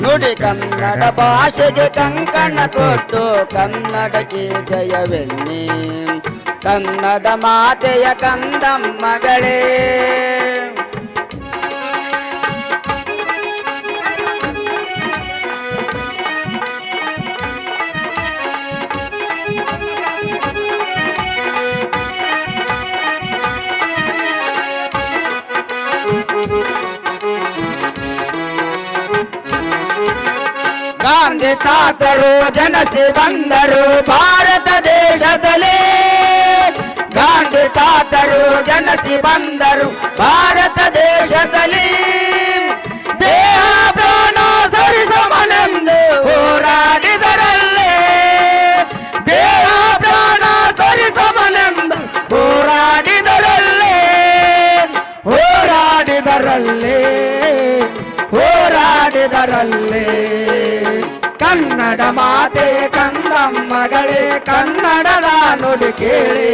ನುಡಿ ಕನ್ನಡ ಭಾಷೆಗೆ ಕಂಕಣ ತೊಟ್ಟು ಕನ್ನಡಕ್ಕೆ ಜಯವೆನ್ನಿ ಕನ್ನಡ ಮಾತೆಯ ಕಂದಮ್ಮಗಳೇ ಗಾಂಧಿ ತಾತರು ಜನಸಿ ಬಂದರು ಭಾರತ ದೇಶದಲ್ಲಿ ಗಾಂಧಿ ತಾತರು ಜನಸಿ ಬಂದರು ಭಾರತ ದೇಶದಲ್ಲಿ ದೇಹ ಪ್ರಾಣ ಸರಿಸಮನೆಂದು ಹೋರಾಡಿದರಲ್ಲೇ ದೇಹ ಪ್ರಾಣ ಸರಿಸಮನೆಂದು ಹೋರಾಡಿದರಲ್ಲೇ ಹೋರಾಡಿದರಲ್ಲೇ ಹೋರಾಡಿದರಲ್ಲೇ ಕನ್ನಡ ಮಾತೆ ಕಂದಮ್ಮಗಳೇ ಕನ್ನಡದ ನುಡಿ ಕೇಳಿ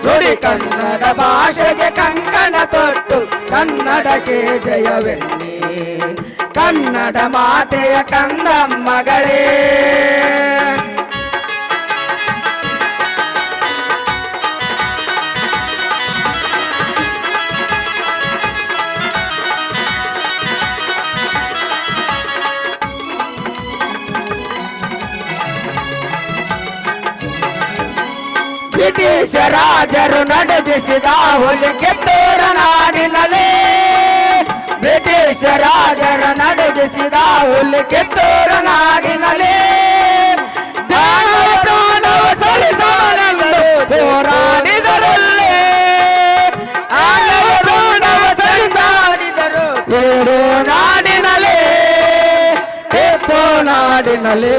ನುಡಿ ಕನ್ನಡ ಭಾಷೆಗೆ ಕಂಕಣ ತೊಟ್ಟು ಕನ್ನಡಕ್ಕೆ ಜಯವೆನ್ನಿ ಕನ್ನಡ ಮಾತೆಯ ಕಂದಮ್ಮಗಳೇ ಬ್ರಿಟಿಷ್ ರಾಜರು ನಡೆಸಿದ ಹುಲಿ ಕಿತ್ತೂರ ನಾಡಿನಲ್ಲಿ ಬ್ರಿಟಿಷ್ ರಾಜರು ನಡೆಸಿದ ಹುಲಿ ಕಿತ್ತೂರ ನಾಡಿನಲ್ಲಿ ಸರಿಸಮನೆಂದು ಹೋರಾಡಿದರಲ್ಲೇ ಸರಿಸಾಡಿದರು ಬೇರು ನಾಡಿನಲ್ಲಿ ಟಿಪ್ಪು ನಾಡಿನಲ್ಲಿ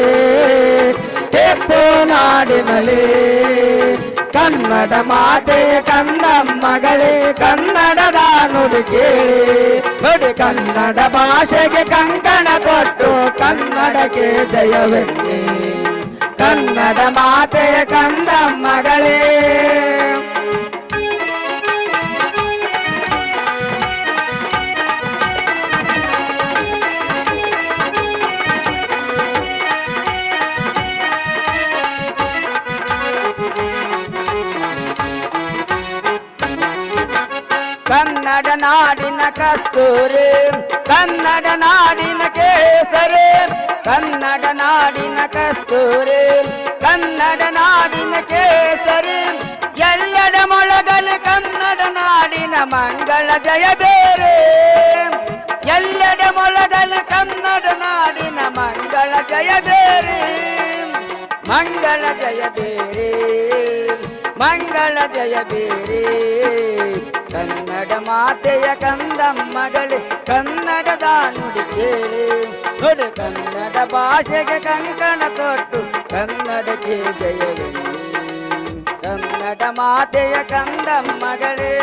ಟಿಪ್ಪು ನಾಡಿನಲ್ಲಿ ಕನ್ನಡ ಮಾತೆ ಕಂದಮ್ಮಗಳೇ ಕನ್ನಡದ ನುಡಿ ಕೇಳಿ ನುಡಿ ಕನ್ನಡ ಭಾಷೆಗೆ ಕಂಕಣ ಕೊಟ್ಟು ಕನ್ನಡಕ್ಕೆ ಜಯವೆನ್ನಿ ಕನ್ನಡ ಮಾತೆಯ ಕಂದಮ್ಮಗಳೇ ಕನ್ನಡ ನಾಡಿನ ಕಸ್ತೂರಿ ಕನ್ನಡ ನಾಡಿನ ಕೇಸರಿ ಕನ್ನಡ ನಾಡಿನ ಕಸ್ತೂರಿ ಕನ್ನಡ ನಾಡಿನ ಕೇಸರಿ ಎಲ್ಲೆಡೆ ಮೊಳಗಲಿ ಕನ್ನಡ ನಾಡಿನ ಮಂಗಳ ಜಯ ಬೇರೆ ಎಲ್ಲೆಡೆ ಮೊಳಗಲಿ ಕನ್ನಡ ನಾಡಿನ ಮಂಗಳ ಜಯ ಬೇರೆ ಮಂಗಳ ಜಯ ಬೇರೆ ಮಂಗಳ ಜಯ ಬೇರೆ ಕನ್ನಡ ಮಾತೆಯ ಕಂದಮ್ಮಗಳೇ ಕನ್ನಡದ ನುಡಿ ಕೇಳಿ ನುಡಿ ಕನ್ನಡ ಭಾಷೆಗೆ ಕಂಕಣ ತೊಟ್ಟು ಕನ್ನಡಕ್ಕೆ ಜಯವೆನ್ನಿ ಕನ್ನಡ ಮಾತೆಯ ಕಂದಮ್ಮಗಳೇ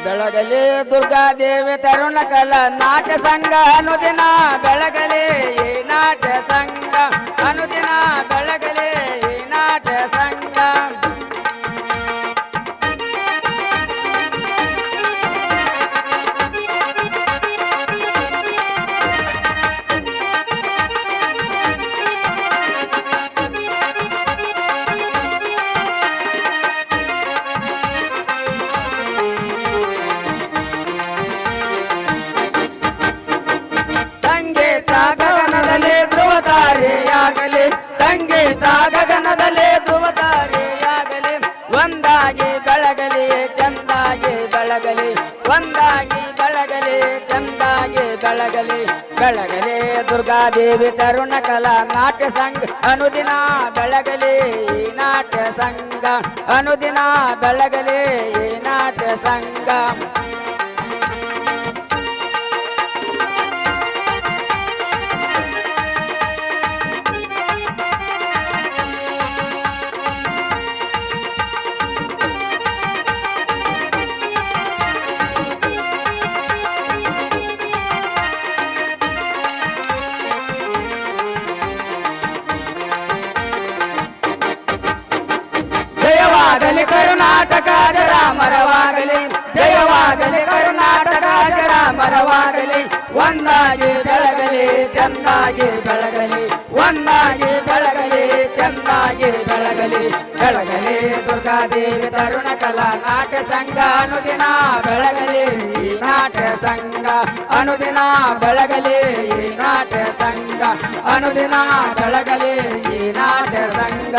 ಬೆಳಗಲಿ ದುರ್ಗಾದೇವಿ ತರುಣ ಕಲಾ ನಾಟ್ಯ ಸಂಘ ಅನುದಿನ ಬೆಳಗಲಿ ಈ ನಾಟ್ಯ ಸಂಘ ಅನುದಿನ ಬೆಳಗಲಿ ಈ ನಾಟ್ಯ ಸಂಘ ಸಂಗೀತ ಗಗನದಲ್ಲಿ ಧ್ರುವತಾರೆಯಾಗಲಿ ಒಂದಾಗಿ ಬೆಳಗಲಿ ಚಂದಾಗಿ ಬೆಳಗಲಿ ಒಂದಾಗಿ ಬೆಳಗಲಿ ಚಂದಾಗಿ ಬೆಳಗಲಿ ಬೆಳಗಲಿ ದುರ್ಗಾದೇವಿ ತರುಣ ಕಲಾ ನಾಟ್ಯ ಸಂಘ ಅನುದಿನ ಬೆಳಗಲಿ ಈ ನಾಟ್ಯ ಸಂಘ ಅನುದಿನ ಬೆಳಗಲಿ ಈ ನಾಟ್ಯ ಸಂಘ ಜಯವಾಗಲಿ ಕರ್ನಾಟಕ ಜಯರಾಮರವಾಗಲಿ ಜಯವಾಗಲಿ ಕರ್ನಾಟಕ ಚಂದಾಗಿ ಬೆಳಗಲಿ ಒಂದಾಗಿ ಬೆಳಗಲಿ ಚಂದಾಗಿ ಬೆಳಗಲಿ ಬೆಳಗಲಿ ದುರ್ಗಾದೇವಿ ತರುಣ ಕಲಾ ನಾಟ್ಯ ಸಂಘ ಅನುದಿನ ಬೆಳಗಲಿ ಈ ನಾಟ್ಯ ಸಂಘ ಅನುದಿನ ಬೆಳಗಲಿ ಈ ನಾಟ್ಯ ಸಂಘ ಅನುದಿನ ಬೆಳಗಲಿ ಈ ನಾಟ್ಯ ಸಂಘ